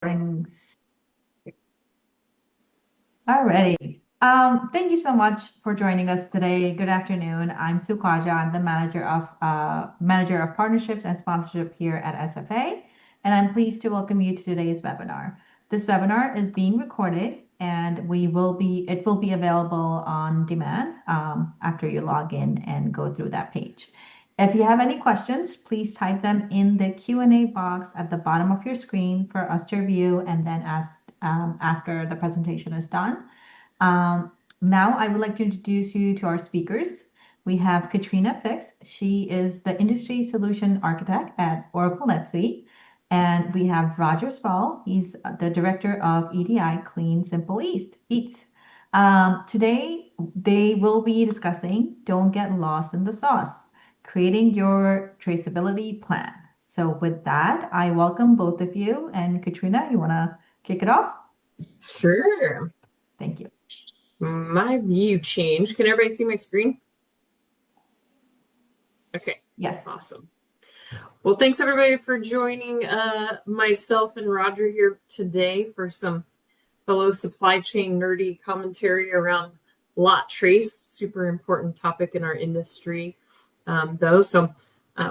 Thanks. Alrighty. Thank you so much for joining us today. Good afternoon. I'm Sue Kaja. I'm the manager of partnerships and sponsorship here at SFA, and I'm pleased to welcome you to today's webinar. This webinar is being recorded, and it will be available on demand after you log in and go through that page. If you have any questions, please type them in the Q&A box at the bottom of your screen for us to review and then ask after the presentation is done. Now I would like to introduce you to our speakers. We have Katrina Fix. She is the Industry Solution Architect at Oracle NetSuite. And we have Roger Spall. He's the Director of EDI Clean Simple Eats. Today, they will be discussing Don't Get Lost in the Sauce, creating your traceability plan. So with that, I welcome both of you. And Katrina, you want to kick it off? Sure. Thank you. My view changed. Can everybody see my screen? Okay. Yes. Awesome. Well, thanks everybody for joining myself and Roger here today for some fellow supply chain nerdy commentary around lot trace, super important topic in our industry though. So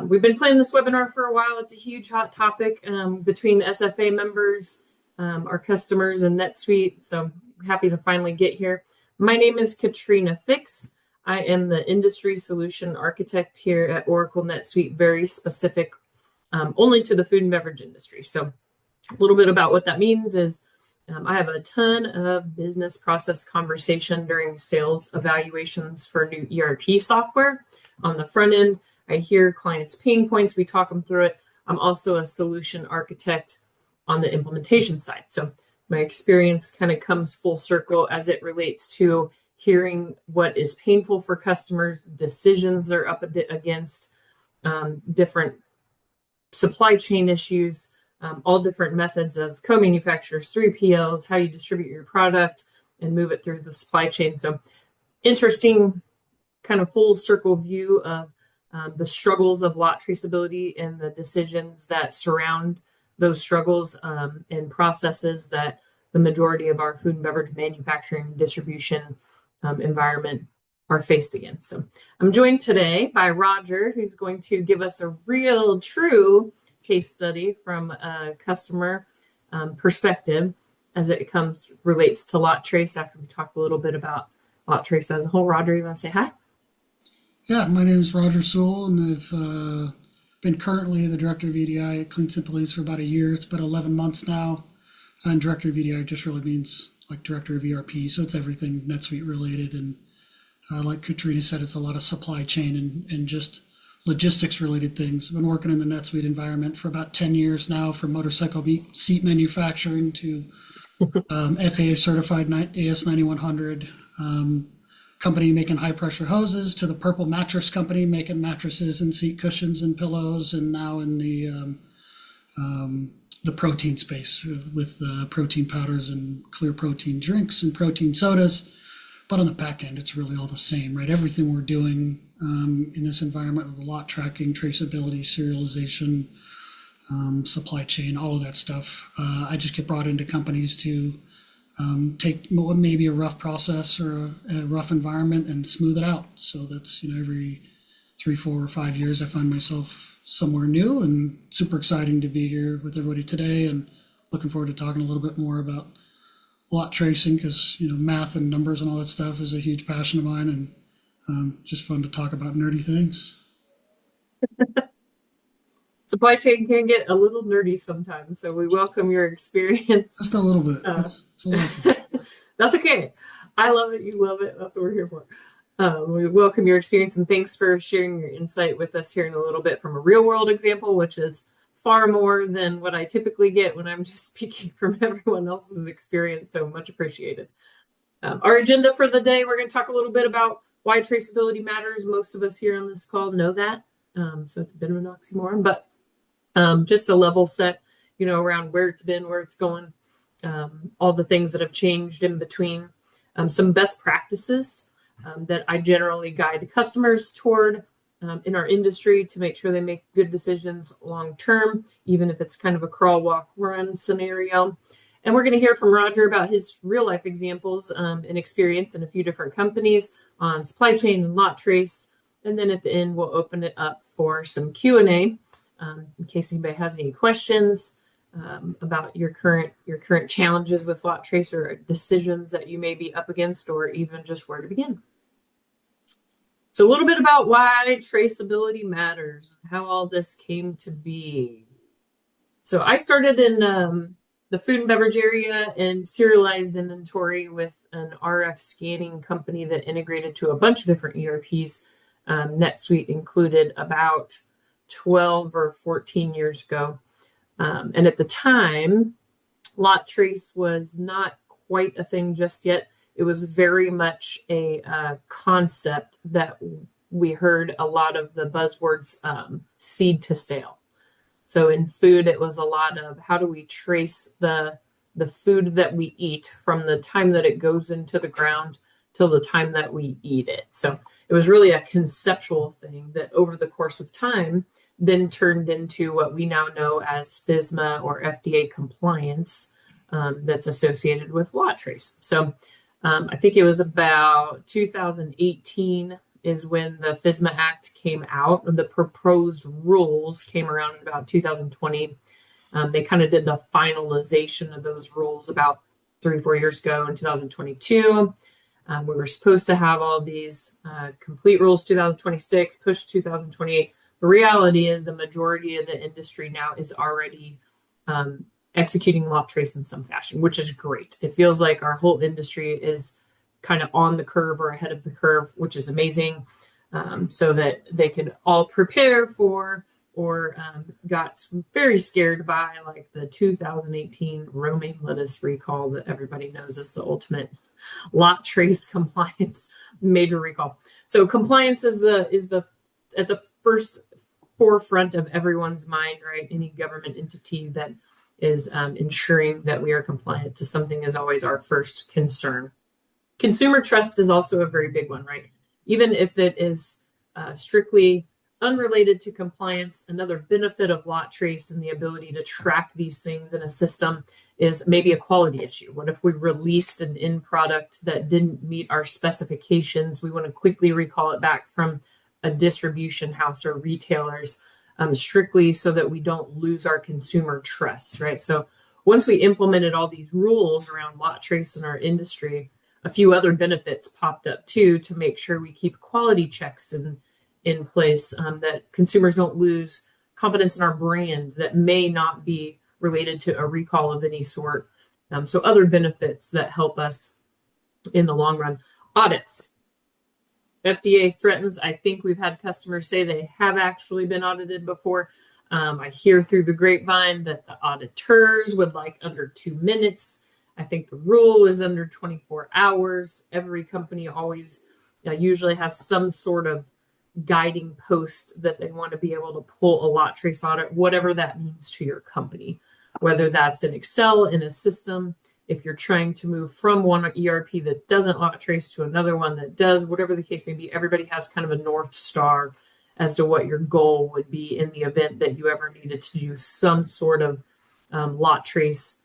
we've been planning this webinar for a while. It's a huge hot topic between SFA members, our customers, and NetSuite. So happy to finally get here. My name is Katrina Fix. I am the Industry Solution Architect here at Oracle NetSuite, very specific only to the food and beverage industry. So a little bit about what that means is I have a ton of business process conversation during sales evaluations for new ERP software. On the front end, I hear clients' pain points. We talk them through it. I'm also a solution architect on the implementation side. So my experience kind of comes full circle as it relates to hearing what is painful for customers, decisions they're up against, different supply chain issues, all different methods of co-manufacturers, 3PLs, how you distribute your product and move it through the supply chain. So interesting kind of full circle view of the struggles of lot traceability and the decisions that surround those struggles and processes that the majority of our food and beverage manufacturing distribution environment are faced against. So I'm joined today by Roger, who's going to give us a real true case study from a customer perspective as it relates to lot trace after we talk a little bit about lot trace as a whole. Roger, you want to say hi? Yeah, my name is Roger Sewell, and I've been currently the Director of EDI at Clean Simple Eats for about a year. It's been 11 months now. And Director of EDI just really means like Director of ERP, so it's everything NetSuite related. And like Katrina said, it's a lot of supply chain and just logistics related things. I've been working in the NetSuite environment for about 10 years now, from motorcycle seat manufacturing to FAA certified AS 9100, company making high pressure hoses, to the Purple Mattress Company making mattresses and seat cushions and pillows, and now in the protein space with protein powders and clear protein drinks and protein sodas. But on the back end, it's really all the same, right? Everything we're doing in this environment with lot tracking, traceability, serialization, supply chain, all of that stuff. I just get brought into companies to take what may be a rough process or a rough environment and smooth it out. So that's, every 3, 4, or 5 years, I find myself somewhere new, and super exciting to be here with everybody today, and looking forward to talking a little bit more about lot tracing, because math and numbers and all that stuff is a huge passion of mine, and just fun to talk about nerdy things. Supply chain can get a little nerdy sometimes, so we welcome your experience. Just a little bit. It's a lot of fun. That's okay. I love it. You love it. That's what we're here for. We welcome your experience, and thanks for sharing your insight with us here in a little bit from a real world example, which is far more than what I typically get when I'm just speaking from everyone else's experience. So much appreciated. Our agenda for the day, we're going to talk a little bit about why traceability matters. Most of us here on this call know that. So it's a bit of an oxymoron, but just a level set, around where it's been, where it's going, all the things that have changed in between, some best practices that I generally guide customers toward, in our industry to make sure they make good decisions long term, even if it's kind of a crawl, walk, run scenario. And we're going to hear from Roger about his real life examples and experience in a few different companies on supply chain and lot trace. And then at the end, we'll open it up for some Q&A in case anybody has any questions about your current challenges with lot trace or decisions that you may be up against, or even just where to begin. So a little bit about why traceability matters and how all this came to be. So I started in the food and beverage area and serialized inventory with an RF scanning company that integrated to a bunch of different ERPs, NetSuite included, about 12 or 14 years ago. And at the time, lot trace was not quite a thing just yet. It was very much a concept that we heard a lot of the buzzwords seed to sale. So in food, it was a lot of how do we trace the food that we eat from the time that it goes into the ground till the time that we eat it. So it was really a conceptual thing that over the course of time then turned into what we now know as FSMA or FDA compliance that's associated with lot trace. So I think it was about 2018 is when the FSMA Act came out, and the proposed rules came around in about 2020. They kind of did the finalization of those rules about 3-4 years ago in 2022. We were supposed to have all these complete rules 2026, push 2028. The reality is the majority of the industry now is already executing lot trace in some fashion, which is great. It feels like our whole industry is kind of on the curve or ahead of the curve, which is amazing, so that they could all prepare for or got very scared by like the 2018 romaine lettuce recall that everybody knows is the ultimate lot trace compliance major recall. So compliance is at the first forefront of everyone's mind, right? Any government entity that is ensuring that we are compliant to something is always our first concern. Consumer trust is also a very big one, right? Even if it is strictly unrelated to compliance, another benefit of lot trace and the ability to track these things in a system is maybe a quality issue. What if we released an end product that didn't meet our specifications? We want to quickly recall it back from a distribution house or retailers, strictly so that we don't lose our consumer trust, right? So once we implemented all these rules around lot trace in our industry, a few other benefits popped up too to make sure we keep quality checks in place, that consumers don't lose confidence in our brand that may not be related to a recall of any sort. So other benefits that help us in the long run. Audits. FDA threatens. I think we've had customers say they have actually been audited before. I hear through the grapevine that the auditors would like under 2 minutes. I think the rule is under 24 hours. Every company always usually has some sort of guiding post that they want to be able to pull a lot trace audit, whatever that means to your company, whether that's in Excel, in a system. If you're trying to move from one ERP that doesn't lot trace to another one that does, whatever the case may be, everybody has kind of a North Star as to what your goal would be in the event that you ever needed to do some sort of lot trace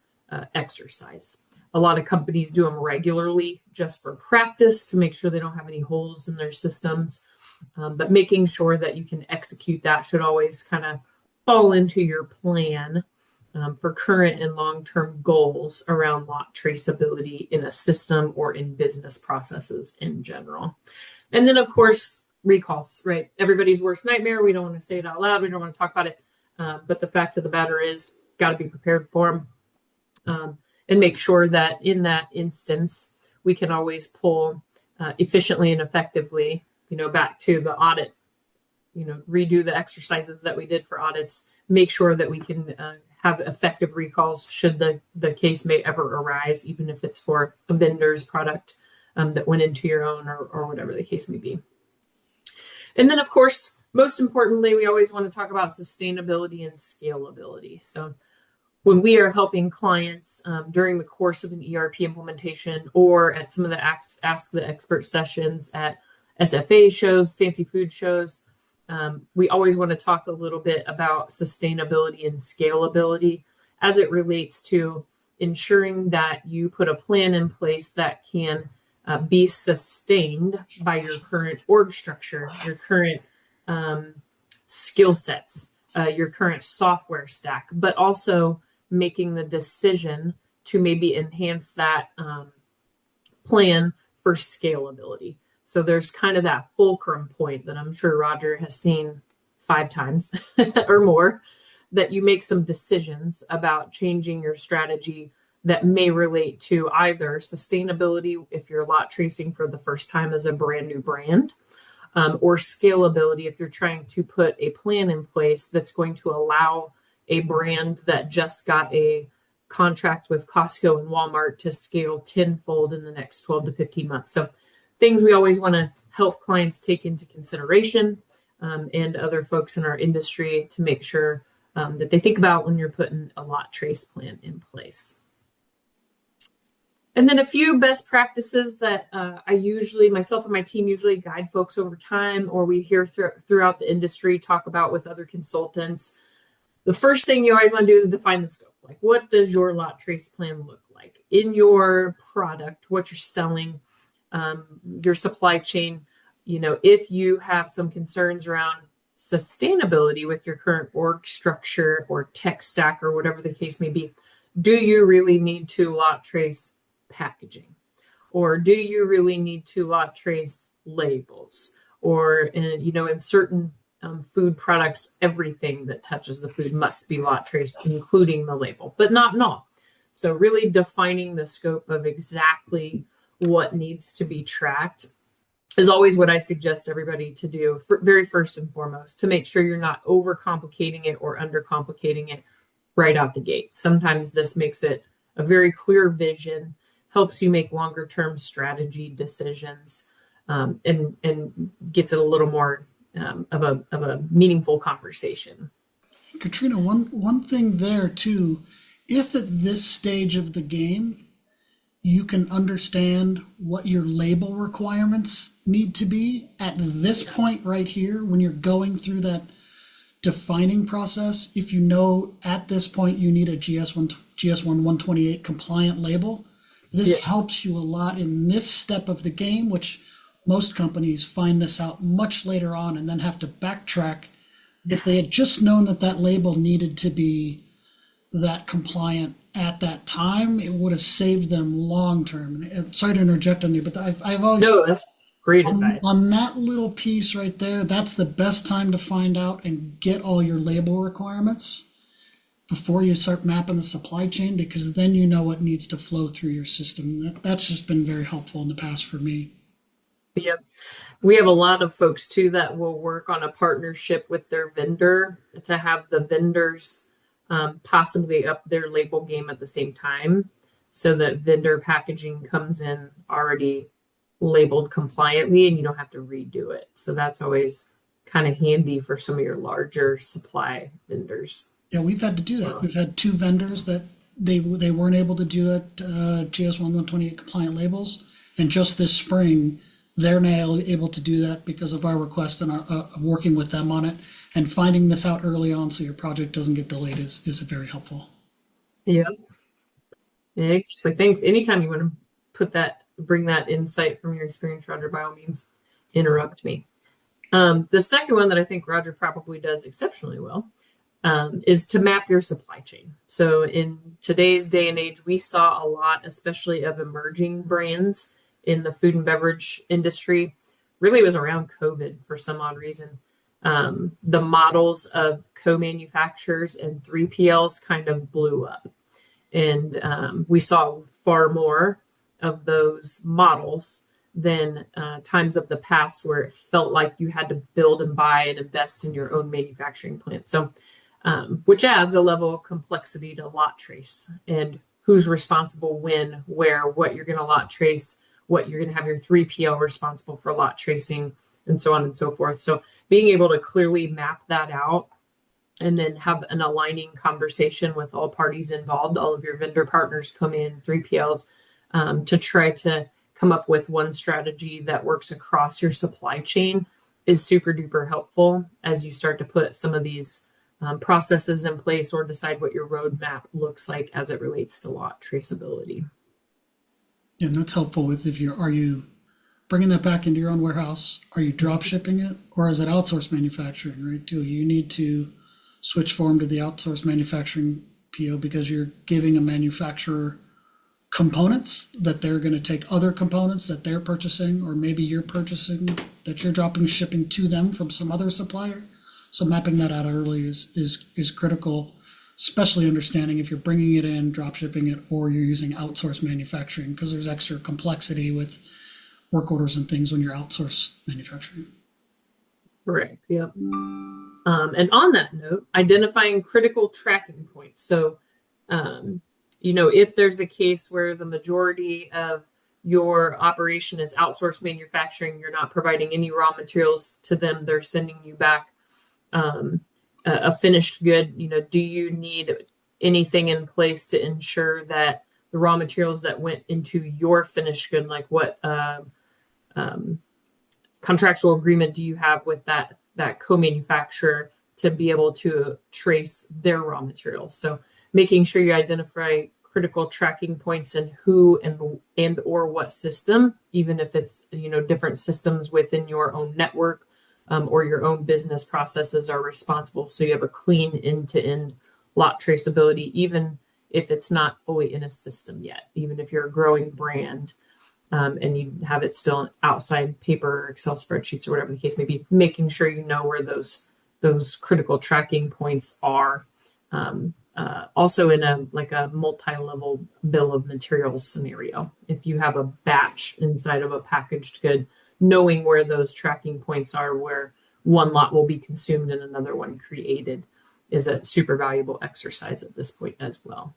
exercise. A lot of companies do them regularly just for practice to make sure they don't have any holes in their systems. But making sure that you can execute that should always kind of fall into your plan for current and long-term goals around lot traceability in a system or in business processes in general. And then, of course, recalls, right? Everybody's worst nightmare. We don't want to say it out loud. We don't want to talk about it. But the fact of the matter is, got to be prepared for them and make sure that in that instance, we can always pull efficiently and effectively, back to the audit, redo the exercises that we did for audits, make sure that we can have effective recalls should the case may ever arise, even if it's for a vendor's product that went into your own or whatever the case may be. And then, of course, most importantly, we always want to talk about sustainability and scalability. So when we are helping clients during the course of an ERP implementation or at some of the Ask the Expert sessions at SFA shows, fancy food shows, we always want to talk a little bit about sustainability and scalability as it relates to ensuring that you put a plan in place that can be sustained by your current org structure, your current skill sets, your current software stack, but also making the decision to maybe enhance that plan for scalability. So there's kind of that fulcrum point that I'm sure Roger has seen 5 times or more, that you make some decisions about changing your strategy that may relate to either sustainability if you're lot tracing for the first time as a brand new brand, or scalability if you're trying to put a plan in place that's going to allow a brand that just got a contract with Costco and Walmart to scale tenfold in the next 12 to 15 months. So things we always want to help clients take into consideration, and other folks in our industry to make sure that they think about when you're putting a lot trace plan in place. And then a few best practices that myself and my team usually guide folks over time, or we hear throughout the industry talk about with other consultants. The first thing you always want to do is define the scope. Like, what does your lot trace plan look like in your product, what you're selling, your supply chain? If you have some concerns around sustainability with your current org structure or tech stack or whatever the case may be, do you really need to lot trace packaging? Or do you really need to lot trace labels? Or, in certain food products, everything that touches the food must be lot traced, including the label, but not in all. So really defining the scope of exactly what needs to be tracked is always what I suggest everybody to do, very first and foremost, to make sure you're not overcomplicating it or undercomplicating it right out the gate. Sometimes this makes it a very clear vision, helps you make longer term strategy decisions, and gets it a little more of a meaningful conversation. Katrina, one thing there too, if at this stage of the game you can understand what your label requirements need to be at this point right here when you're going through that defining process, if you know at this point you need a GS1 128 compliant label, this helps you a lot in this step of the game, which most companies find this out much later on and then have to backtrack. If they had just known that label needed to be that compliant at that time, it would have saved them long term. Sorry to interject on you, but I've always... No, that's great advice. On that little piece right there, that's the best time to find out and get all your label requirements before you start mapping the supply chain, because then you know what needs to flow through your system. That's just been very helpful in the past for me. Yep. We have a lot of folks too that will work on a partnership with their vendor to have the vendors possibly up their label game at the same time, so that vendor packaging comes in already labeled compliantly and you don't have to redo it. So that's always kind of handy for some of your larger supply vendors. Yeah, we've had to do that. We've had 2 vendors that they weren't able to do it, GS1 128 compliant labels, and just this spring they're now able to do that because of our request and our, working with them on it, and finding this out early on so your project doesn't get delayed is very helpful. Yep. Yeah, exactly. Thanks. Anytime you want to bring that insight from your experience, Roger, by all means, interrupt me. The second one that I think Roger probably does exceptionally well is to map your supply chain. So in today's day and age, we saw a lot, especially of emerging brands in the food and beverage industry. Really, it was around COVID for some odd reason. The models of co-manufacturers and 3PLs kind of blew up. And we saw far more of those models than times of the past where it felt like you had to build and buy and invest in your own manufacturing plant. So, which adds a level of complexity to lot trace and who's responsible when, where, what you're going to lot trace, what you're going to have your 3PL responsible for lot tracing, and so on and so forth. So being able to clearly map that out and then have an aligning conversation with all parties involved, all of your vendor partners come in, 3PLs, to try to come up with one strategy that works across your supply chain is super duper helpful as you start to put some of these processes in place or decide what your roadmap looks like as it relates to lot traceability. Yeah, and that's helpful with are you bringing that back into your own warehouse? Are you drop shipping it, or is it outsourced manufacturing, right? Do you need to switch form to the outsourced manufacturing PO because you're giving a manufacturer components that they're going to take other components that they're purchasing, or maybe you're purchasing that you're dropping shipping to them from some other supplier? So mapping that out early is critical, especially understanding if you're bringing it in, drop shipping it, or you're using outsourced manufacturing, because there's extra complexity with work orders and things when you're outsourced manufacturing. Correct. Yep. And on that note, identifying critical tracking points. So, if there's a case where the majority of your operation is outsourced manufacturing, you're not providing any raw materials to them, they're sending you back a finished good. Do you need anything in place to ensure that the raw materials that went into your finished good, like what contractual agreement do you have with that co-manufacturer to be able to trace their raw materials? So making sure you identify critical tracking points and who and or what system, even if it's different systems within your own network or your own business processes are responsible, so you have a clean end-to-end lot traceability, even if it's not fully in a system yet, even if you're a growing brand and you have it still outside paper or Excel spreadsheets or whatever the case may be, making sure you know where those critical tracking points are. Also in a multi-level bill of materials scenario, if you have a batch inside of a packaged good, knowing where those tracking points are, where one lot will be consumed and another one created, is a super valuable exercise at this point as well.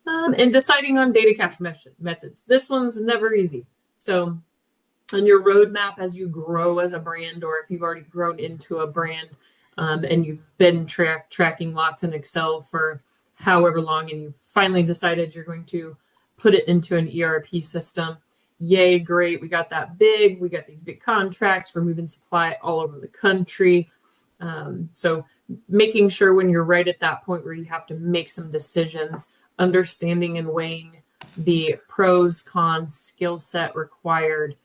And deciding on data capture methods. This one's never easy. So on your roadmap, as you grow as a brand, or if you've already grown into a brand and you've been tracking lots in Excel for however long, and you've finally decided you're going to put it into an ERP system, yay, great. We got these big contracts. We're moving supply all over the country. So making sure when you're right at that point where you have to make some decisions, understanding and weighing the pros, cons, skill set required,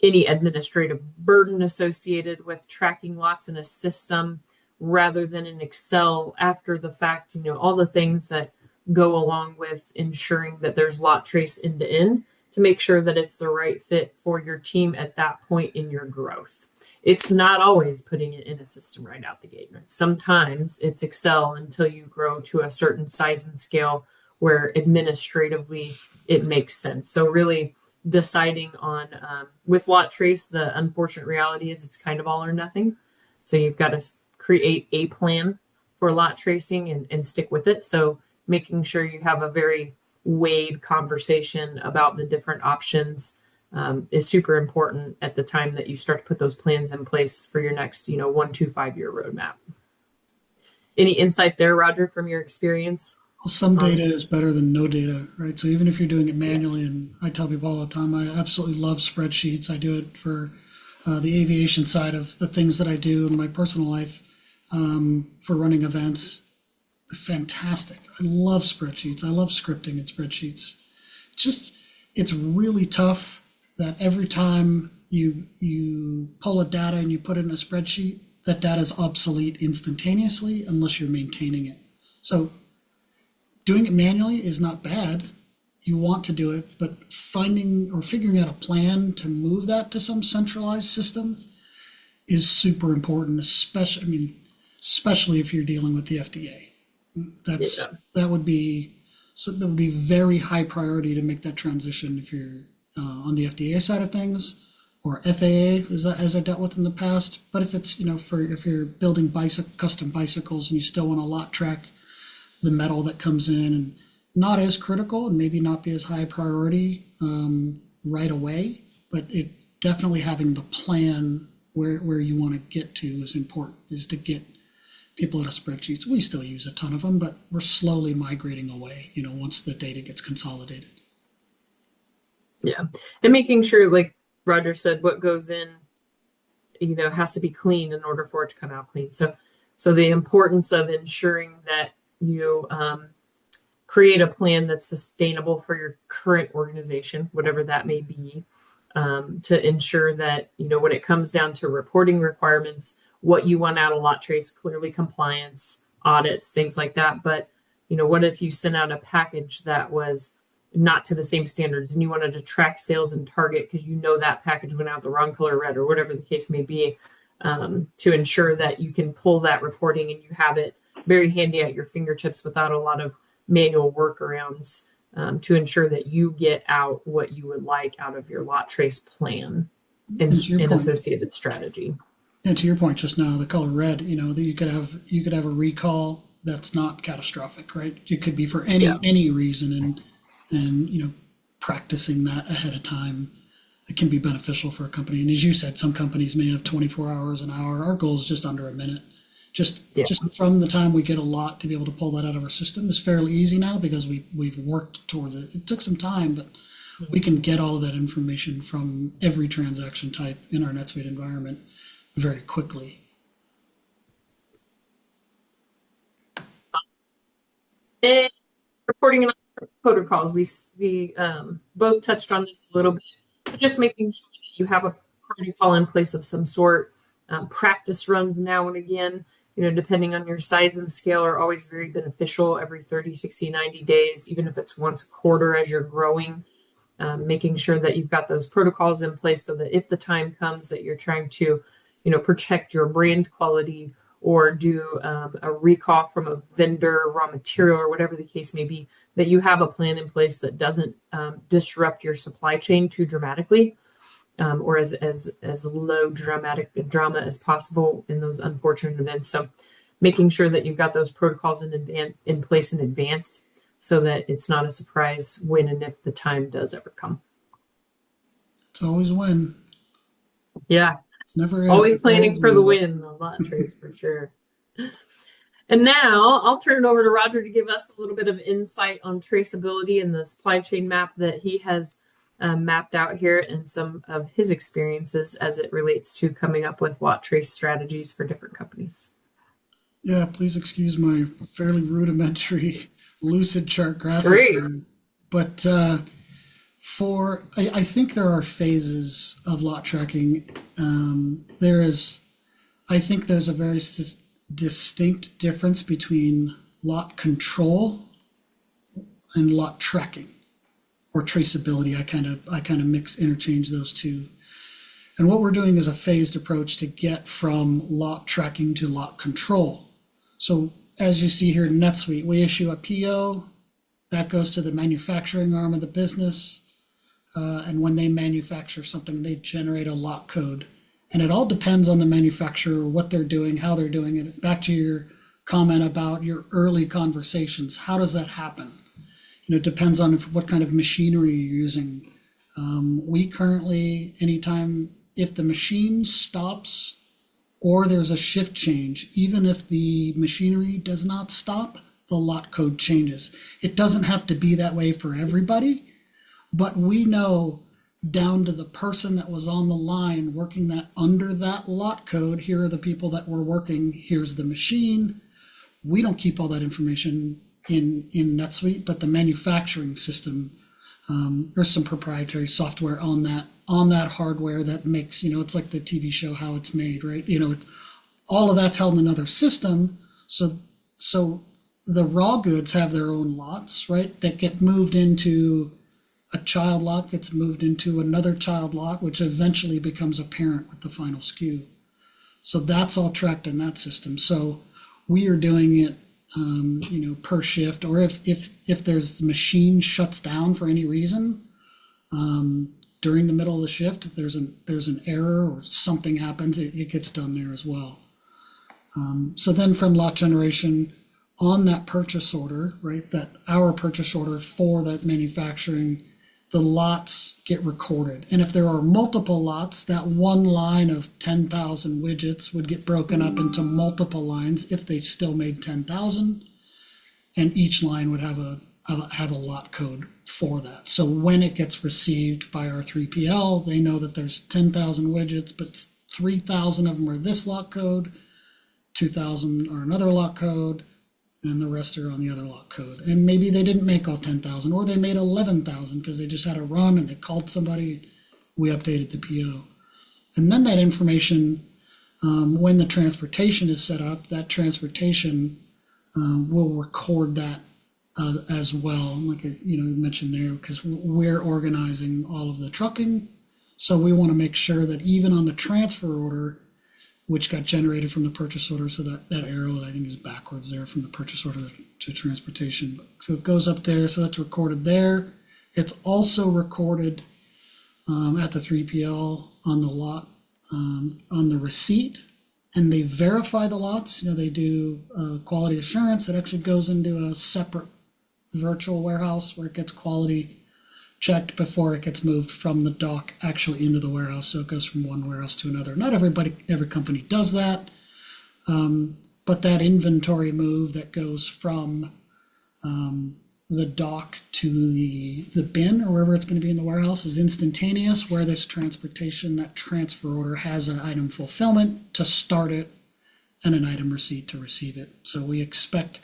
any administrative burden associated with tracking lots in a system rather than in Excel after the fact, all the things that go along with ensuring that there's lot trace end to end, to make sure that it's the right fit for your team at that point in your growth. It's not always putting it in a system right out the gate. Sometimes it's Excel until you grow to a certain size and scale where administratively it makes sense. So really deciding on, with lot trace, the unfortunate reality is it's kind of all or nothing. So you've got to create a plan for lot tracing and stick with it. So making sure you have a very weighed conversation about the different options is super important at the time that you start to put those plans in place for your next, 1 to 5 year roadmap. Any insight there, Roger, from your experience? Well, some data is better than no data, right? So even if you're doing it manually, and I tell people all the time, I absolutely love spreadsheets. I do it for the aviation side of the things that I do in my personal life for running events. Fantastic. I love spreadsheets. I love scripting in spreadsheets. It's really tough that every time you pull a data and you put it in a spreadsheet, that data is obsolete instantaneously unless you're maintaining it. So doing it manually is not bad. You want to do it, but finding or figuring out a plan to move that to some centralized system is super important, especially if you're dealing with the FDA. That would be very high priority to make that transition if you're on the FDA side of things, or FAA as I dealt with in the past. But if it's if you're building custom bicycles and you still want to lot track the metal that comes in, and not as critical and maybe not be as high priority right away, but it definitely having the plan where you want to get to is important, is to get people out of spreadsheets. We still use a ton of them, but we're slowly migrating away, once the data gets consolidated. Yeah. And making sure Roger said, what goes in, has to be clean in order for it to come out clean. So the importance of ensuring that you create a plan that's sustainable for your current organization, whatever that may be, to ensure that, when it comes down to reporting requirements, what you want out of lot trace, clearly compliance, audits, things like that. But, what if you sent out a package that was not to the same standards and you wanted to track sales and target because that package went out the wrong color red or whatever the case may be, to ensure that you can pull that reporting and you have it very handy at your fingertips without a lot of manual workarounds, to ensure that you get out what you would like out of your lot trace plan and associated strategy. And to your point just now, the color red, that you could have a recall that's not catastrophic, right? It could be for any reason, and practicing that ahead of time, it can be beneficial for a company. And as you said, some companies may have 24 hours, an hour. Our goal is just under a minute. Just from the time we get a lot to be able to pull that out of our system is fairly easy now because we've worked towards it. It took some time, but we can get all of that information from every transaction type in our NetSuite environment very quickly. And reporting and protocols, we both touched on this a little bit, but just making sure that you have a protocol in place of some sort. Practice runs now and again, depending on your size and scale, are always very beneficial every 30, 60, 90 days, even if it's once a quarter as you're growing. Making sure that you've got those protocols in place so that if the time comes that you're trying to, protect your brand quality or do a recall from a vendor, raw material, or whatever the case may be, that you have a plan in place that doesn't disrupt your supply chain too dramatically, or as low drama as possible in those unfortunate events. So making sure that you've got those protocols in place in advance so that it's not a surprise when and if the time does ever come. It's always when. Yeah. It's never always planning for the win a lot, Trace, for sure. And now I'll turn it over to Roger to give us a little bit of insight on traceability and the supply chain map that he has mapped out here and some of his experiences as it relates to coming up with lot trace strategies for different companies. Yeah, please excuse my fairly rudimentary lucid chart graphic. Great. But I think there are phases of lot tracking. I think there's a very distinct difference between lot control and lot tracking or traceability. I kind of interchange those two. And what we're doing is a phased approach to get from lot tracking to lot control. So as you see here in NetSuite, we issue a PO that goes to the manufacturing arm of the business. And when they manufacture something, they generate a lot code. And it all depends on the manufacturer, what they're doing, how they're doing it. Back to your comment about your early conversations. How does that happen? It depends on what kind of machinery you're using. We currently, anytime, if the machine stops or there's a shift change, even if the machinery does not stop, the lot code changes. It doesn't have to be that way for everybody, but we know down to the person that was on the line working that under that lot code, here are the people that were working, here's the machine. We don't keep all that information in NetSuite, but the manufacturing system, there's some proprietary software on that hardware that makes, it's like the TV show How It's Made, right? All of that's held in another system. So the raw goods have their own lots, right? That get moved into a child lot, gets moved into another child lot, which eventually becomes a parent with the final SKU. So that's all tracked in that system. So we are doing it, per shift, or if there's the machine shuts down for any reason, during the middle of the shift, if there's an error or something happens, it gets done there as well. So then from lot generation on that purchase order, right, that our purchase order for that manufacturing, the lots get recorded. And if there are multiple lots, that one line of 10,000 widgets would get broken up into multiple lines if they still made 10,000. And each line would have a have a lot code for that. So when it gets received by our 3PL, they know that there's 10,000 widgets, but 3,000 of them are this lot code, 2,000 are another lot code, and the rest are on the other lot code. And maybe they didn't make all 10,000, or they made 11,000 because they just had a run and they called somebody. We updated the PO. And then that information, when the transportation is set up, that transportation will record that as well, like you mentioned there, because we're organizing all of the trucking. So we want to make sure that even on the transfer order, which got generated from the purchase order, so that arrow I think is backwards there from the purchase order to transportation. So it goes up there, so that's recorded there. It's also recorded at the 3PL on the lot, on the receipt, and they verify the lots. They do quality assurance. It actually goes into a separate virtual warehouse where it gets quality checked before it gets moved from the dock actually into the warehouse. So it goes from one warehouse to another. Not every company does that, but that inventory move that goes from the dock to the bin or wherever it's going to be in the warehouse is instantaneous, where this transportation, that transfer order has an item fulfillment to start it and an item receipt to receive it. So we expect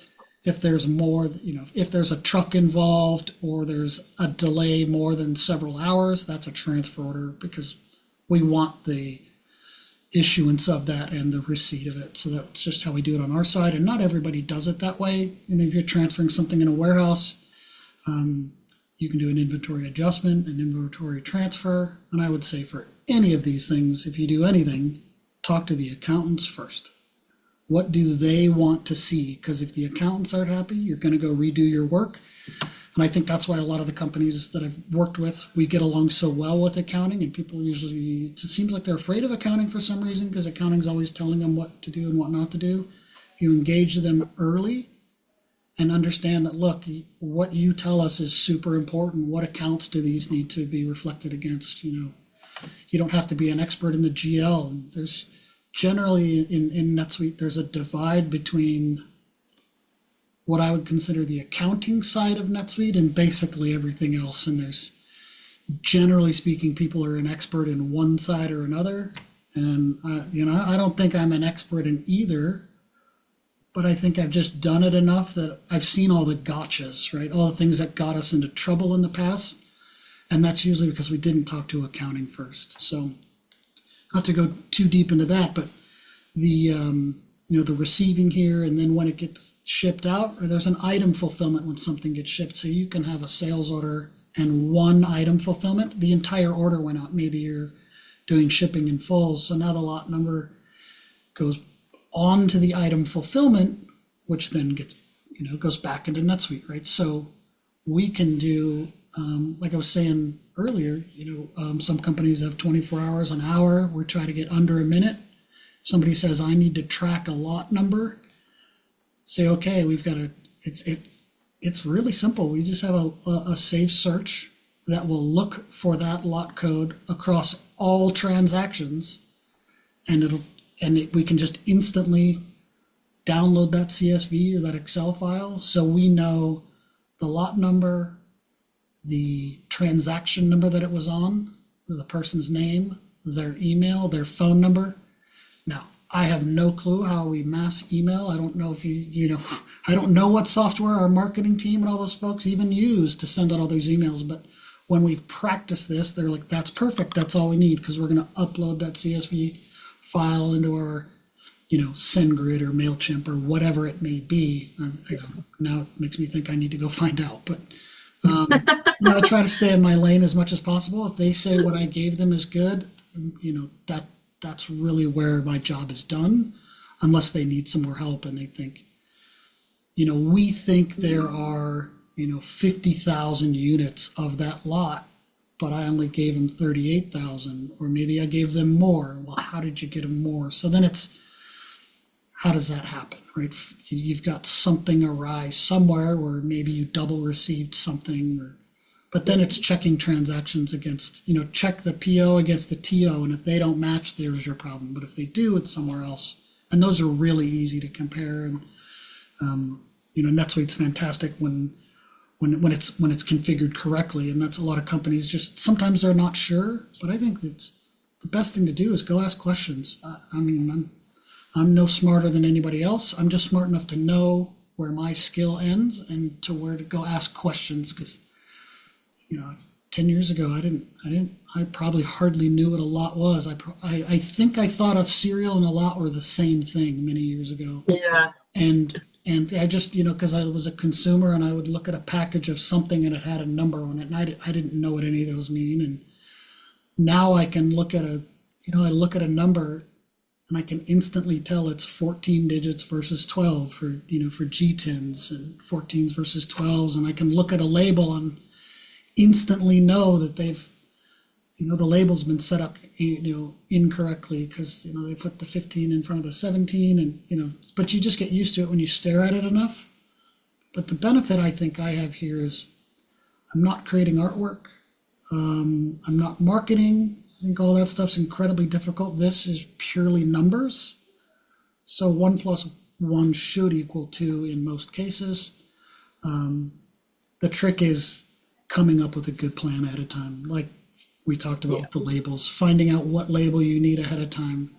if there's more, if there's a truck involved or there's a delay more than several hours, that's a transfer order, because we want the issuance of that and the receipt of it. So that's just how we do it on our side. And not everybody does it that way. If you're transferring something in a warehouse, you can do an inventory adjustment, an inventory transfer. And I would say for any of these things, if you do anything, talk to the accountants first. What do they want to see? Because if the accountants aren't happy, you're going to go redo your work. And I think that's why a lot of the companies that I've worked with, we get along so well with accounting, and people usually, it seems like they're afraid of accounting for some reason, because accounting's always telling them what to do and what not to do. You engage them early and understand that, look, what you tell us is super important. What accounts do these need to be reflected against? You don't have to be an expert in the GL. And there's generally in NetSuite, there's a divide between what I would consider the accounting side of NetSuite and basically everything else. And there's, generally speaking, people are an expert in one side or another. And, I don't think I'm an expert in either, but I think I've just done it enough that I've seen all the gotchas, right? All the things that got us into trouble in the past. And that's usually because we didn't talk to accounting first. So not to go too deep into that, but the, the receiving here, and then when it gets shipped out, or there's an item fulfillment when something gets shipped. So you can have a sales order and one item fulfillment. The entire order went out. Maybe you're doing shipping in full. So now the lot number goes on to the item fulfillment, which then gets, goes back into NetSuite, right? So we can do, like I was saying earlier, some companies have 24 hours, an hour. We're trying to get under a minute. Somebody says, I need to track a lot number. Say, okay, we've got it's really simple. We just have a safe search that will look for that lot code across all transactions, and we can just instantly download that CSV or that Excel file. So we know the lot number, the transaction number that it was on, the person's name, their email, their phone number. Now, I have no clue how we mass email. I don't know if I don't know what software our marketing team and all those folks even use to send out all these emails. But when we've practiced this, they're like, that's perfect. That's all we need, because we're going to upload that CSV file into our, SendGrid or MailChimp or whatever it may be. Now it makes me think I need to go find out. But I try to stay in my lane as much as possible. If they say what I gave them is good, that's really where my job is done, unless they need some more help and they think, we think there are, 50,000 units of that lot, but I only gave them 38,000, or maybe I gave them more. Well, how did you get them more? So then it's, how does that happen, right? You've got something awry somewhere where maybe you double received something, but then it's checking transactions against, check the PO against the TO, and if they don't match, there's your problem. But if they do, it's somewhere else. And those are really easy to compare. And, NetSuite's fantastic when when it's configured correctly. And that's a lot of companies just sometimes they're not sure. But I think that's the best thing to do is go ask questions. I mean, I'm no smarter than anybody else. I'm just smart enough to know where my skill ends and to where to go ask questions. Because 10 years ago, I probably hardly knew what a lot was. I think I thought a cereal and a lot were the same thing many years ago. Yeah. And I just, because I was a consumer and I would look at a package of something and it had a number on it, and I didn't know what any of those mean. And now I can look at I look at a number and I can instantly tell it's 14 digits versus 12 for G10s and 14s versus 12s. And I can look at a label and instantly know that they've, the label's been set up, incorrectly because, they put the 15 in front of the 17 and, but you just get used to it when you stare at it enough. But the benefit I think I have here is I'm not creating artwork. I'm not marketing. I think all that stuff's incredibly difficult. This is purely numbers. So 1 plus 1 should equal 2 in most cases. The trick is coming up with a good plan ahead of time. Like we talked about the labels, finding out what label you need ahead of time.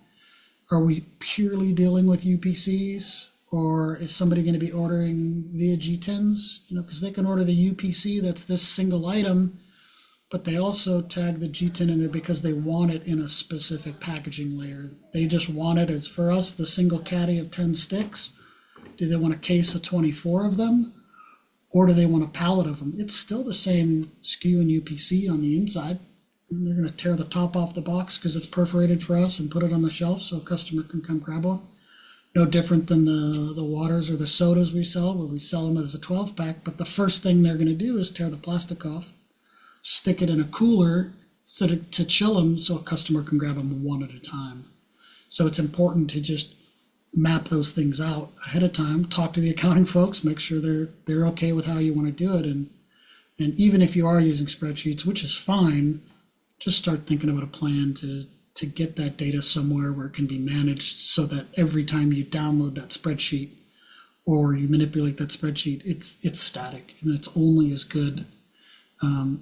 Are we purely dealing with UPCs, or is somebody going to be ordering via G10s? Because they can order the UPC that's this single item, but they also tag the G10 in there because they want it in a specific packaging layer. They just want it as, for us, the single caddy of 10 sticks. Do they want a case of 24 of them? Or do they want a pallet of them? It's still the same SKU and UPC on the inside. And they're going to tear the top off the box because it's perforated for us and put it on the shelf so a customer can come grab one. No different than the waters or the sodas we sell, where we sell them as a 12-pack. But the first thing they're going to do is tear the plastic off, stick it in a cooler to chill them so a customer can grab them one at a time. So it's important to just map those things out ahead of time, talk to the accounting folks, make sure they're okay with how you want to do it. And even if you are using spreadsheets, which is fine, just start thinking about a plan to get that data somewhere where it can be managed so that every time you download that spreadsheet or you manipulate that spreadsheet, it's static and it's only as good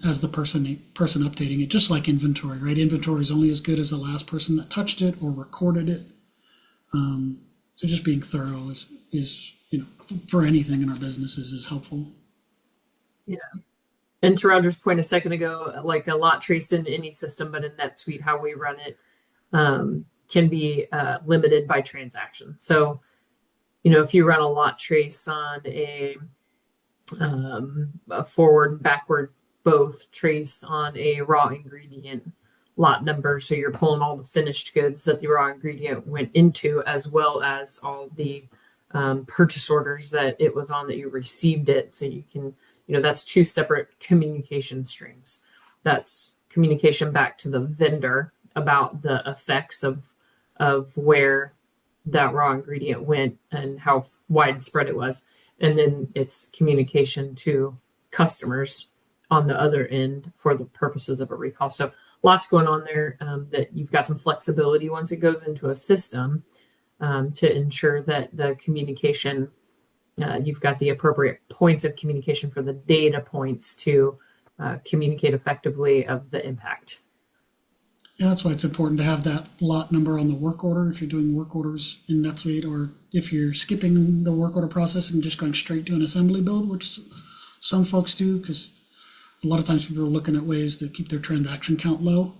as the person updating it, just like inventory, right? Inventory is only as good as the last person that touched it or recorded it. So just being thorough is for anything in our businesses is helpful. Yeah. And to Roger's point a second ago, like a lot trace in any system, but in NetSuite, how we run it can be limited by transaction. So, if you run a lot trace on a forward and backward both trace on a raw ingredient lot number, so you're pulling all the finished goods that the raw ingredient went into, as well as all the purchase orders that it was on that you received it. So you can, that's 2 separate communication strings. That's communication back to the vendor about the effects of where that raw ingredient went and how widespread it was. And then it's communication to customers on the other end for the purposes of a recall. So lots going on there, that you've got some flexibility once it goes into a system to ensure that the communication, you've got the appropriate points of communication for the data points to communicate effectively of the impact. Yeah, that's why it's important to have that lot number on the work order if you're doing work orders in NetSuite, or if you're skipping the work order process and just going straight to an assembly build, which some folks do, because a lot of times people are looking at ways to keep their transaction count low.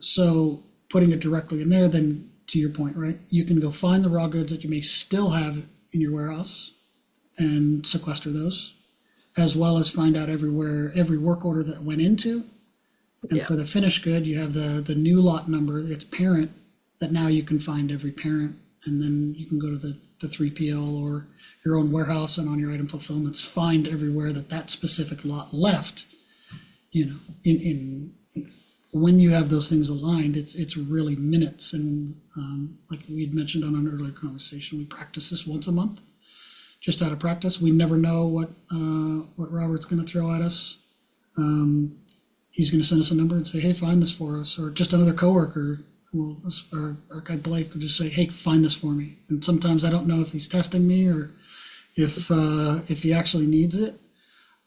So putting it directly in there, then to your point, right, you can go find the raw goods that you may still have in your warehouse and sequester those, as well as find out every work order that went into. And for the finished good, you have the new lot number, its parent, that now you can find every parent, and then you can go to the 3PL or your own warehouse, and on your item fulfillments, find everywhere that specific lot left. In when you have those things aligned, it's really minutes. And like we had mentioned on an earlier conversation, we practice this once a month, just out of practice. We never know what Robert's going to throw at us. He's going to send us a number and say, hey, find this for us. Or just another coworker, our guy Blake will just say, hey, find this for me. And sometimes I don't know if he's testing me or if he actually needs it.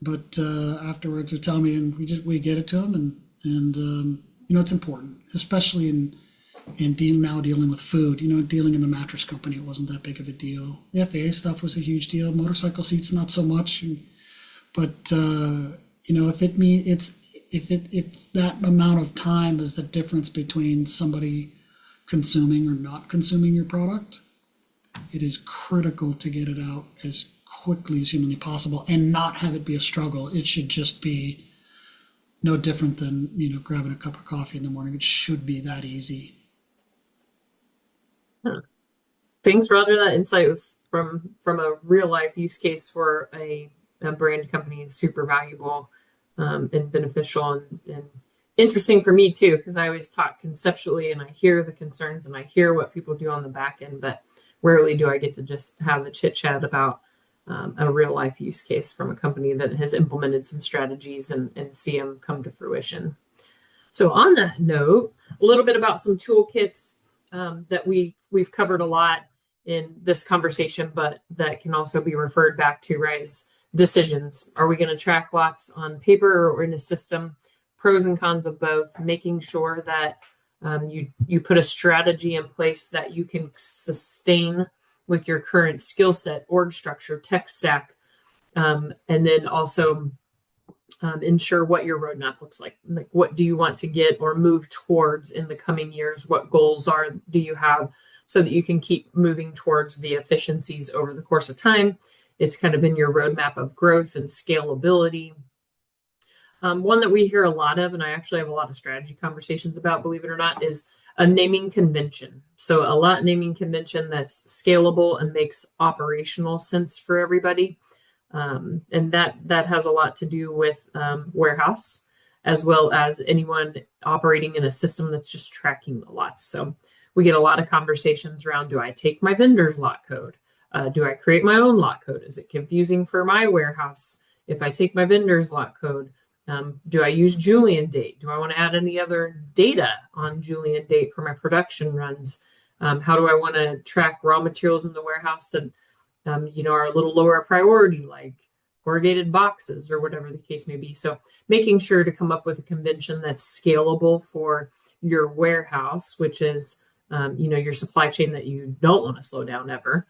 but afterwards they tell me, and we get it to them, and it's important, especially in dealing with food. Dealing in the mattress company, it wasn't that big of a deal. The FAA stuff was a huge deal. Motorcycle seats, not so much. But if it's that amount of time is the difference between somebody consuming or not consuming your product, it is critical to get it out as quickly as humanly possible and not have it be a struggle. It should just be no different than grabbing a cup of coffee in the morning. It should be that easy. Thanks, Roger. That insight was from a real life use case for a brand company is super valuable and beneficial and interesting for me too, because I always talk conceptually and I hear the concerns and I hear what people do on the back end, but rarely do I get to just have a chit chat about a real life use case from a company that has implemented some strategies and see them come to fruition. So on that note, a little bit about some toolkits that we've covered a lot in this conversation, but that can also be referred back to, right, is decisions. Are we going to track lots on paper or in a system? Pros and cons of both, making sure that you put a strategy in place that you can sustain with your current skill set, org structure, tech stack, and then also ensure what your roadmap looks like. Like, what do you want to get or move towards in the coming years? What goals do you have so that you can keep moving towards the efficiencies over the course of time? It's kind of in your roadmap of growth and scalability. One that we hear a lot of, and I actually have a lot of strategy conversations about, believe it or not, is a naming convention. So a lot naming convention that's scalable and makes operational sense for everybody. And that has a lot to do with warehouse, as well as anyone operating in a system that's just tracking the lots. So we get a lot of conversations around, do I take my vendor's lot code? Do I create my own lot code? Is it confusing for my warehouse if I take my vendor's lot code? Do I use Julian date? Do I want to add any other data on Julian date for my production runs? How do I want to track raw materials in the warehouse that are a little lower priority, like corrugated boxes or whatever the case may be? So making sure to come up with a convention that's scalable for your warehouse, which is your supply chain that you don't want to slow down ever,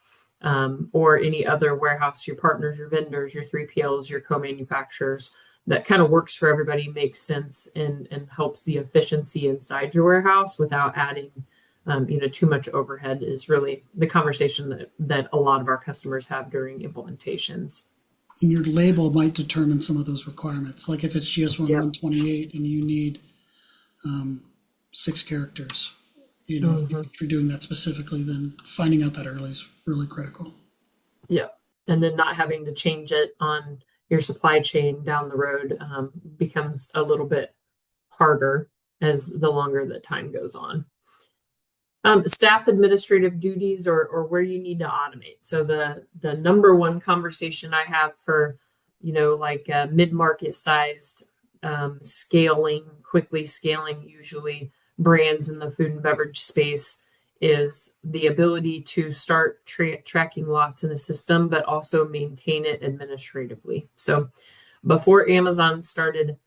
or any other warehouse, your partners, your vendors, your 3PLs, your co-manufacturers, that kind of works for everybody, makes sense, and helps the efficiency inside your warehouse without adding too much overhead, is really the conversation that a lot of our customers have during implementations. And your label might determine some of those requirements. Like if it's GS1 128 and you need 6 characters, if you're doing that specifically, then finding out that early is really critical. Yeah. And then not having to change it on your supply chain down the road becomes a little bit harder as the longer that time goes on. Staff administrative duties or where you need to automate. So the number one conversation I have for, mid-market sized quickly scaling, usually brands in the food and beverage space, is the ability to start tracking lots in a system, but also maintain it administratively. So before Amazon started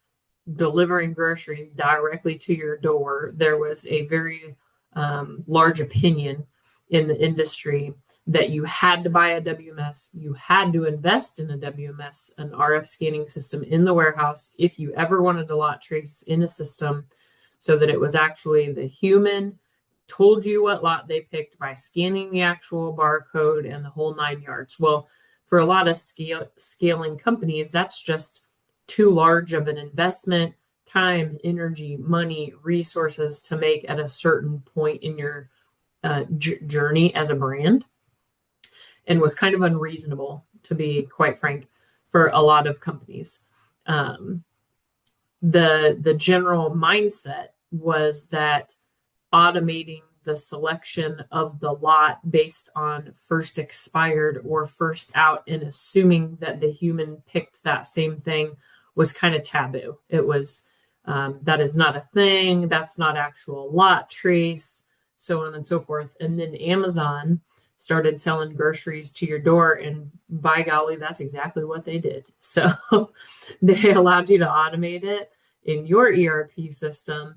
delivering groceries directly to your door, there was a very large opinion in the industry that you had to buy a WMS, you had to invest in a WMS, an RF scanning system in the warehouse, if you ever wanted to lot trace in a system, so that it was actually the human told you what lot they picked by scanning the actual barcode and the whole 9 yards. Well, for a lot of scaling companies, that's just too large of an investment, time, energy, money, resources to make at a certain point in your journey as a brand, and was kind of unreasonable, to be quite frank, for a lot of companies. The general mindset was that automating the selection of the lot based on first expired or first out and assuming that the human picked that same thing was kind of taboo. It was, that is not a thing, that's not actual lot trace, so on and so forth. And then Amazon started selling groceries to your door, and by golly, that's exactly what they did. So they allowed you to automate it in your ERP system.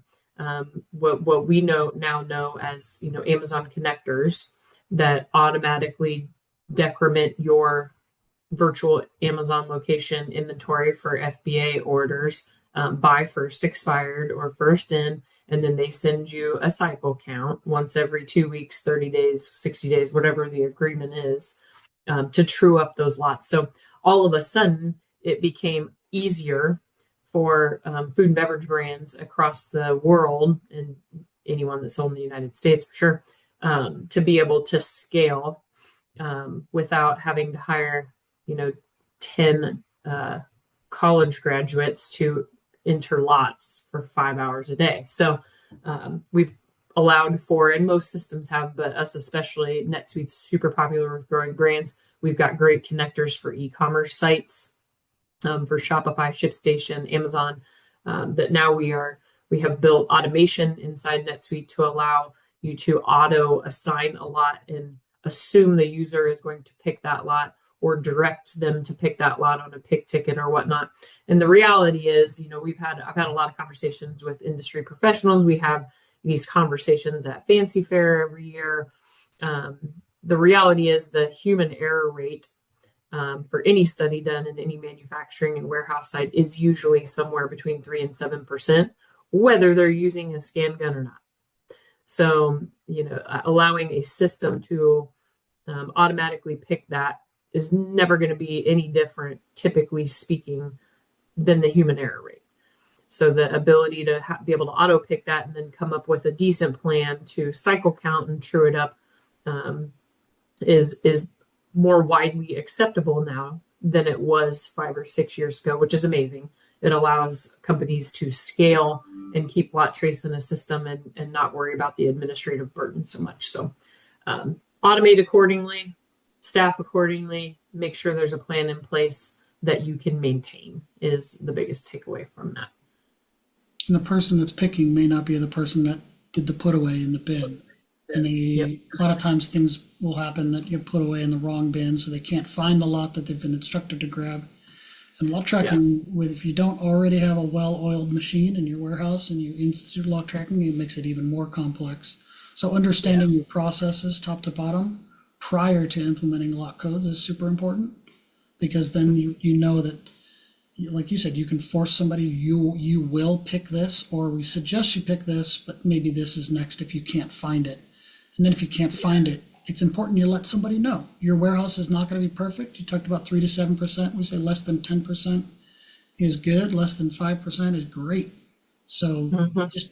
What we now know as Amazon connectors that automatically decrement your virtual Amazon location inventory for FBA orders, buy first expired or first in, and then they send you a cycle count once every 2 weeks, 30 days, 60 days, whatever the agreement is, to true up those lots. So all of a sudden, it became easier for food and beverage brands across the world, and anyone that's sold in the United States for sure, to be able to scale without having to hire 10 college graduates to enter lots for 5 hours a day. So we've allowed for, and most systems have, but us especially, NetSuite's super popular with growing brands. We've got great connectors for e-commerce sites, for Shopify, ShipStation, Amazon, that now we have built automation inside NetSuite to allow you to auto assign a lot and assume the user is going to pick that lot, or direct them to pick that lot on a pick ticket or whatnot. And the reality is, I've had a lot of conversations with industry professionals. We have these conversations at Fancy Fair every year. The reality is the human error rate for any study done in any manufacturing and warehouse site is usually somewhere between 3 and 7%, whether they're using a scan gun or not. So, allowing a system to automatically pick that is never going to be any different, typically speaking, than the human error rate. So the ability to be able to auto pick that and then come up with a decent plan to cycle count and true it up is more widely acceptable now than it was 5 or 6 years ago, which is amazing. It allows companies to scale and keep lot trace in a system and not worry about the administrative burden so much. So automate accordingly, staff accordingly, make sure there's a plan in place that you can maintain is the biggest takeaway from that. And the person that's picking may not be the person that did the put away in the bin. And a lot of times things will happen that you put away in the wrong bin, so they can't find the lot that they've been instructed to grab. And lot tracking, if you don't already have a well-oiled machine in your warehouse and you institute lot tracking, it makes it even more complex. So understanding your processes top to bottom prior to implementing lot codes is super important, because then you know that, like you said, you can force somebody, you will pick this, or we suggest you pick this, but maybe this is next if you can't find it. And then if you can't find it, it's important you let somebody know. Your warehouse is not going to be perfect. You talked about 3 to 7%. We say less than 10% is good. Less than 5% is great. So just,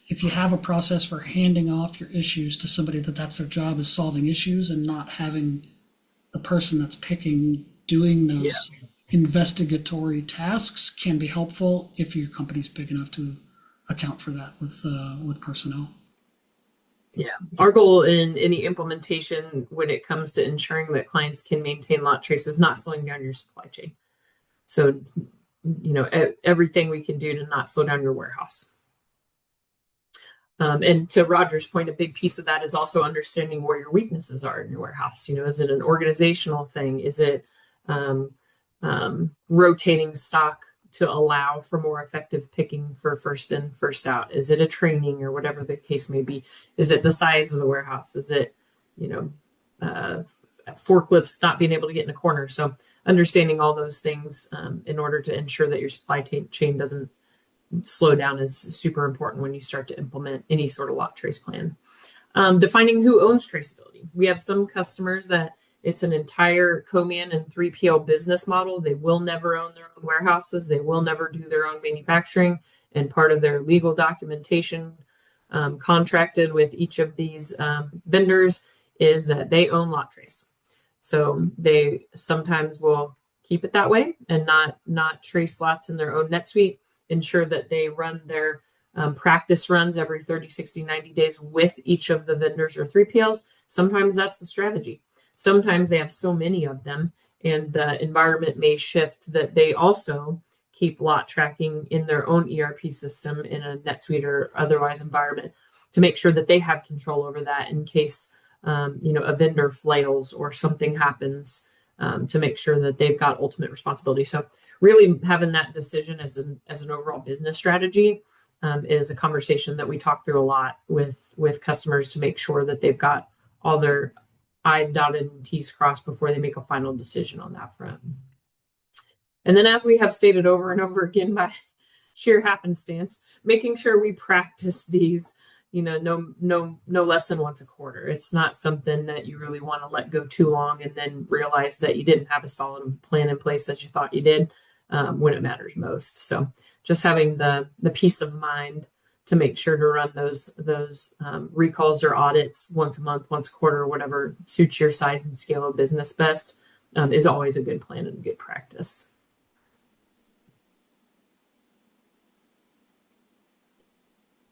if you have a process for handing off your issues to somebody that's their job is solving issues, and not having the person that's picking doing those investigatory tasks, can be helpful if your company's big enough to account for that with personnel. Yeah, our goal in any implementation when it comes to ensuring that clients can maintain lot trace is not slowing down your supply chain. So, everything we can do to not slow down your warehouse. And to Roger's point, a big piece of that is also understanding where your weaknesses are in your warehouse. Is it an organizational thing? Is it rotating stock to allow for more effective picking for first in, first out? Is it a training or whatever the case may be? Is it the size of the warehouse? Is it, forklifts not being able to get in a corner? So understanding all those things in order to ensure that your supply chain doesn't slow down is super important when you start to implement any sort of lot trace plan. Defining who owns traceability. We have some customers that it's an entire co-man and 3PL business model. They will never own their own warehouses. They will never do their own manufacturing. And part of their legal documentation contracted with each of these vendors is that they own lot trace. So they sometimes will keep it that way and not trace lots in their own NetSuite, ensure that they run their practice runs every 30, 60, 90 days with each of the vendors or 3PLs. Sometimes that's the strategy. Sometimes they have so many of them and the environment may shift that they also keep lot tracking in their own ERP system in a NetSuite or otherwise environment to make sure that they have control over that in case a vendor flails or something happens, to make sure that they've got ultimate responsibility. So really having that decision as an overall business strategy is a conversation that we talk through a lot with customers to make sure that they've got all their I's dotted and T's crossed before they make a final decision on that front. And then, as we have stated over and over again by sheer happenstance, making sure we practice these, no less than once a quarter. It's not something that you really want to let go too long and then realize that you didn't have a solid plan in place that you thought you did when it matters most. So just having the peace of mind to make sure to run those recalls or audits once a month, once a quarter, whatever suits your size and scale of business best, is always a good plan and a good practice.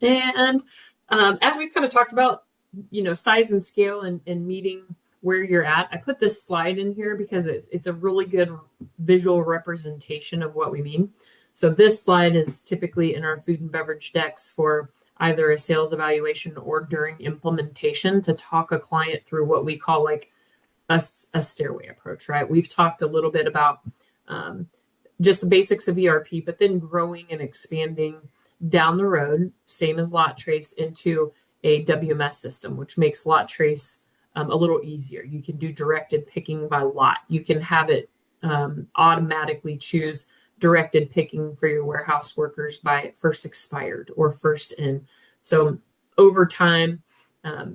And as we've kind of talked about, size and scale and meeting where you're at, I put this slide in here because it's a really good visual representation of what we mean. So this slide is typically in our food and beverage decks for either a sales evaluation or during implementation to talk a client through what we call like a stairway approach, right? We've talked a little bit about just the basics of ERP, but then growing and expanding down the road, same as lot trace, into a WMS system, which makes lot trace a little easier. You can do directed picking by lot. You can have it automatically choose directed picking for your warehouse workers by first expired or first in. So over time,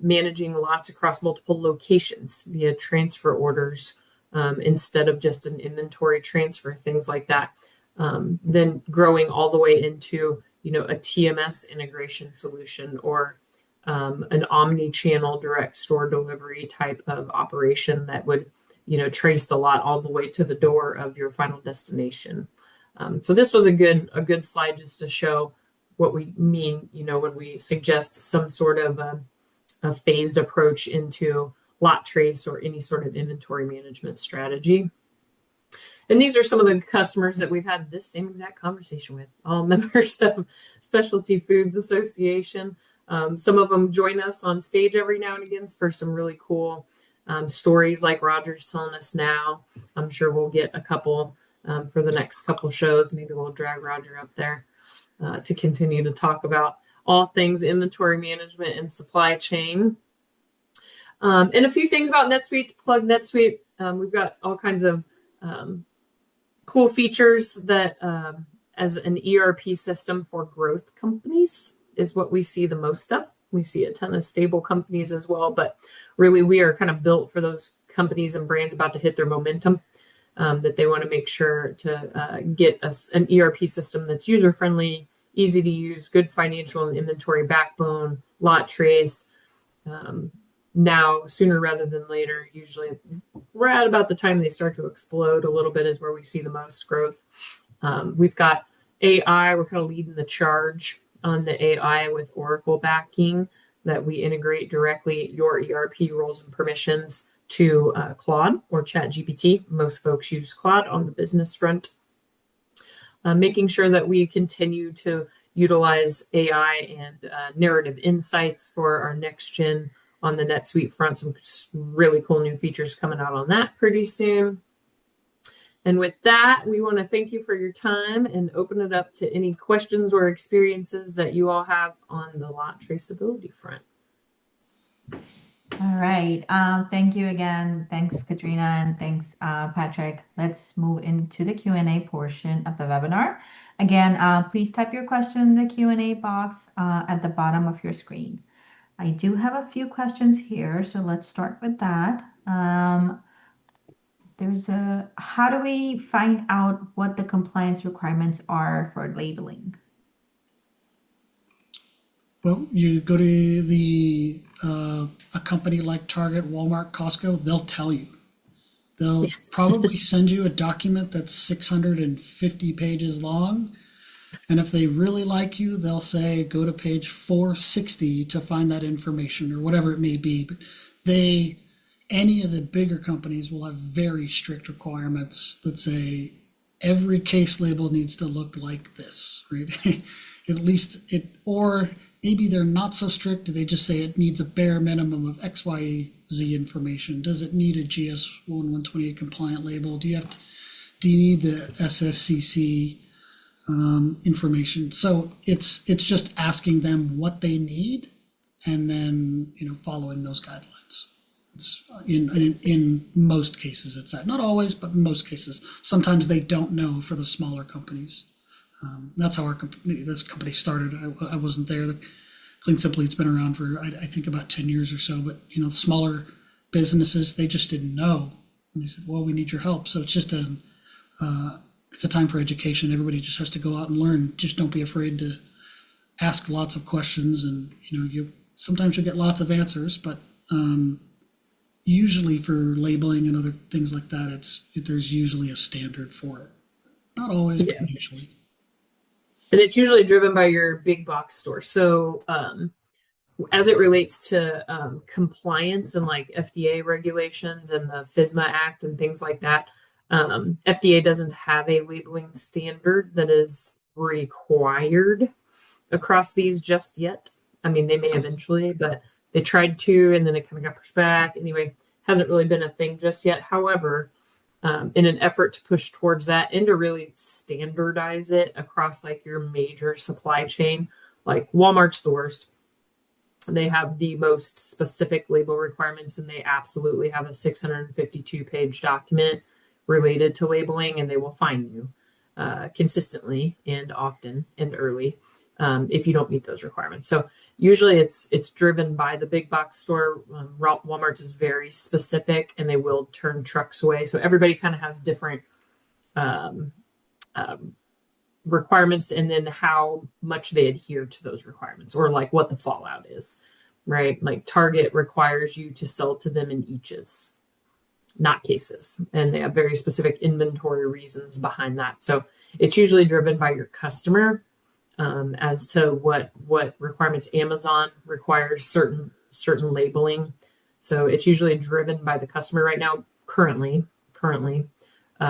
managing lots across multiple locations via transfer orders instead of just an inventory transfer, things like that. Then growing all the way into a TMS integration solution or an omni-channel direct store delivery type of operation that would, trace the lot all the way to the door of your final destination. So this was a good slide just to show what we mean, when we suggest some sort of a phased approach into lot trace or any sort of inventory management strategy. And these are some of the customers that we've had this same exact conversation with, all members of Specialty Foods Association. Some of them join us on stage every now and again for some really cool stories like Roger's telling us now. I'm sure we'll get a couple for the next couple shows. Maybe we'll drag Roger up there to continue to talk about all things inventory management and supply chain. And a few things about NetSuite, to plug NetSuite. We've got all kinds of cool features that as an ERP system for growth companies is what we see the most of. We see a ton of stable companies as well, but really we are kind of built for those companies and brands about to hit their momentum, that they want to make sure to get an ERP system that's user-friendly, easy to use, good financial and inventory backbone, lot trace, now sooner rather than later. Usually right about the time they start to explode a little bit is where we see the most growth. We've got AI. We're kind of leading the charge on the AI with Oracle backing, that we integrate directly your ERP roles and permissions to Claude or ChatGPT. Most folks use Claude on the business front. Making sure that we continue to utilize AI and narrative insights for our next gen on the NetSuite front. Some really cool new features coming out on that pretty soon. And with that, we want to thank you for your time and open it up to any questions or experiences that you all have on the lot traceability front. All right. Thank you again. Thanks, Katrina, and thanks, Patrick. Let's move into the Q&A portion of the webinar. Again, please type your question in the Q&A box at the bottom of your screen. I do have a few questions here, so let's start with that. How do we find out what the compliance requirements are for labeling? Well, you go to a company like Target, Walmart, Costco, they'll tell you. They'll probably send you a document that's 650 pages long. And if they really like you, they'll say, go to page 460 to find that information or whatever it may be. But any of the bigger companies will have very strict requirements that say every case label needs to look like this, right? At least or maybe they're not so strict. They just say it needs a bare minimum of X, Y, Z information? Does it need a GS 1128 compliant label? Do you need the SSCC information? So it's just asking them what they need, and then following those guidelines. It's in most cases it's that. Not always, but in most cases. Sometimes they don't know for the smaller companies. That's how this company started. I wasn't there. The Clean Simply, it's been around for I think about 10 years or so. But the smaller businesses, they just didn't know, and they said, "Well, we need your help." So it's just it's a time for education. Everybody just has to go out and learn. Just don't be afraid to ask lots of questions, and sometimes you'll get lots of answers, but usually for labeling and other things like that, there's usually a standard for it. Not always, but usually. And it's usually driven by your big box store. So as it relates to compliance and like FDA regulations and the FSMA Act and things like that, FDA doesn't have a labeling standard that is required across these just yet. I mean, they may eventually, but they tried to, and then it kind of got pushed back. Anyway, hasn't really been a thing just yet. However, in an effort to push towards that and to really standardize it across like your major supply chain, like Walmart's the worst. They have the most specific label requirements, and they absolutely have a 652-page document related to labeling, and they will fine you consistently and often and early if you don't meet those requirements. So usually it's driven by the big box store. Walmart's is very specific, and they will turn trucks away. So everybody kind of has different requirements, and then how much they adhere to those requirements, or like what the fallout is, right? Like Target requires you to sell to them in eaches, not cases. And they have very specific inventory reasons behind that. So it's usually driven by your customer. As to what requirements. Amazon requires certain labeling, so it's usually driven by the customer right now. Currently,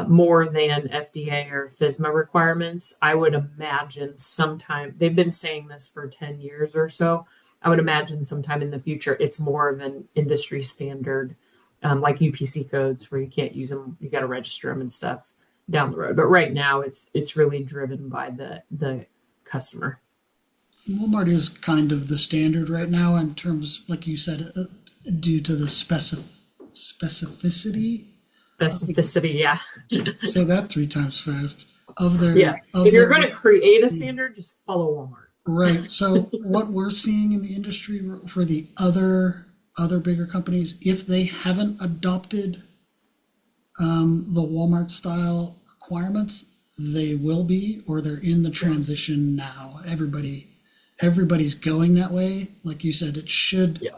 more than FDA or FSMA requirements. I would imagine sometime, they've been saying this for 10 years or so. I would imagine sometime in the future it's more of an industry standard, like UPC codes where you can't use them, you got to register them and stuff down the road. But right now it's really driven by the customer. Walmart is kind of the standard right now in terms, like you said, due to the specificity. Yeah. Say that 3 times fast. Of their if you're going to create a standard, just follow Walmart. Right. So what we're seeing in the industry for the other bigger companies, if they haven't adopted the Walmart style requirements, they will be, or they're in the transition now. Everybody's going that way. Like you said, it should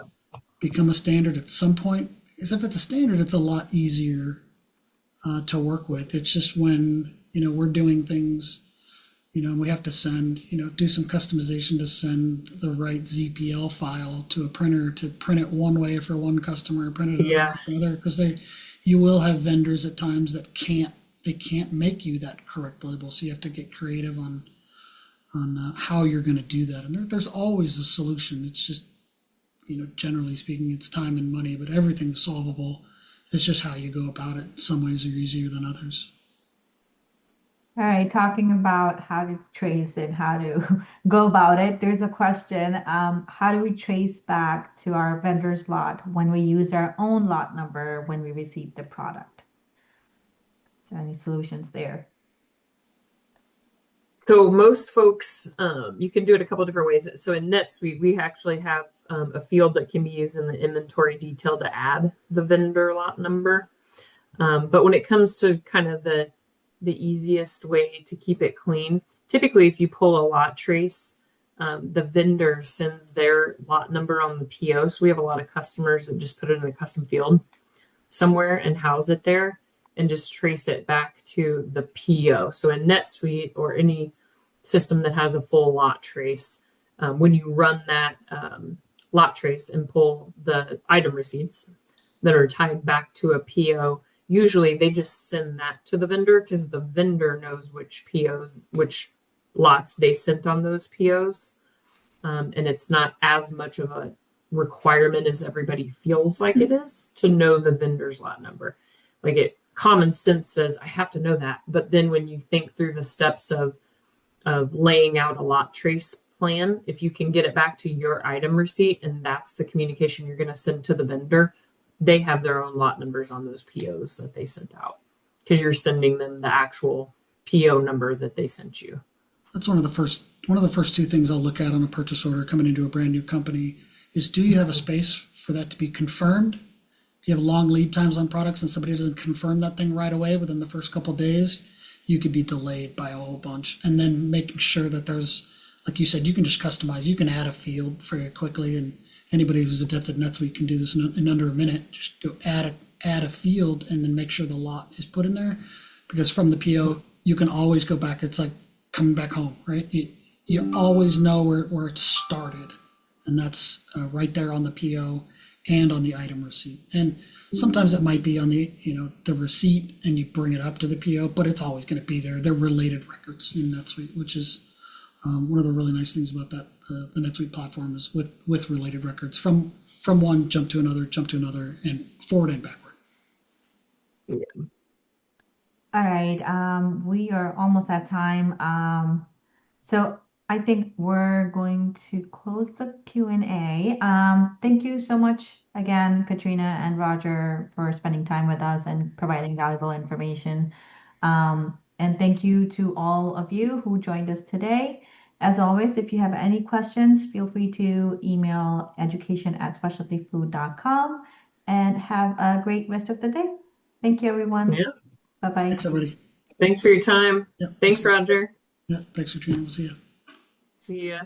become a standard at some point. Because if it's a standard, it's a lot easier to work with. It's just when we're doing things, and we have to send, do some customization to send the right ZPL file to a printer to print it one way for one customer, print it another for another. Because you will have vendors at times that can't make you that correct label, so you have to get creative on how you're going to do that. And there's always a solution. It's just, generally speaking, it's time and money, but everything's solvable. It's just how you go about it. Some ways are easier than others. All right, talking about how to trace and how to go about it, there's a question. How do we trace back to our vendor's lot when we use our own lot number when we receive the product? Is there any solutions there? So most folks, you can do it a couple different ways. So in NetSuite, we actually have a field that can be used in the inventory detail to add the vendor lot number. But when it comes to kind of the easiest way to keep it clean, typically if you pull a lot trace, the vendor sends their lot number on the PO. So we have a lot of customers that just put it in a custom field somewhere and house it there and just trace it back to the PO. So in NetSuite or any system that has a full lot trace, when you run that lot trace and pull the item receipts that are tied back to a PO, usually they just send that to the vendor because the vendor knows which lots they sent on those POs. And it's not as much of a requirement as everybody feels like it is to know the vendor's lot number. Like common sense says I have to know that, but then when you think through the steps of laying out a lot trace plan, if you can get it back to your item receipt and that's the communication you're going to send to the vendor, they have their own lot numbers on those POs that they sent out because you're sending them the actual PO number that they sent you. That's one of the first two things I'll look at on a purchase order coming into a brand new company is, do you have a space for that to be confirmed? If you have long lead times on products and somebody doesn't confirm that thing right away within the first couple of days, you could be delayed by a whole bunch. And then making sure that there's, like you said, you can just customize. You can add a field very quickly, and anybody who's adept at NetSuite can do this in under a minute. Just go add a field and then make sure the lot is put in there. Because from the PO, you can always go back. It's like coming back home, right? You always know where it started. And that's right there on the PO and on the item receipt. And sometimes it might be on the receipt and you bring it up to the PO, but it's always going to be there. They're related records in NetSuite, which is one of the really nice things about that. The NetSuite platform is with related records from one, jump to another, and forward and backward. Yeah. All right, we are almost at time. So I think we're going to close the Q&A. Thank you so much again, Katrina and Roger, for spending time with us and providing valuable information. And thank you to all of you who joined us today. As always, if you have any questions, feel free to email education@specialtyfood.com, and have a great rest of the day. Thank you, everyone. Yeah. Bye-bye. Thanks, everybody. Thanks for your time. Yep. Thanks, Roger. Yeah, thanks, Katrina. We'll see you. See ya.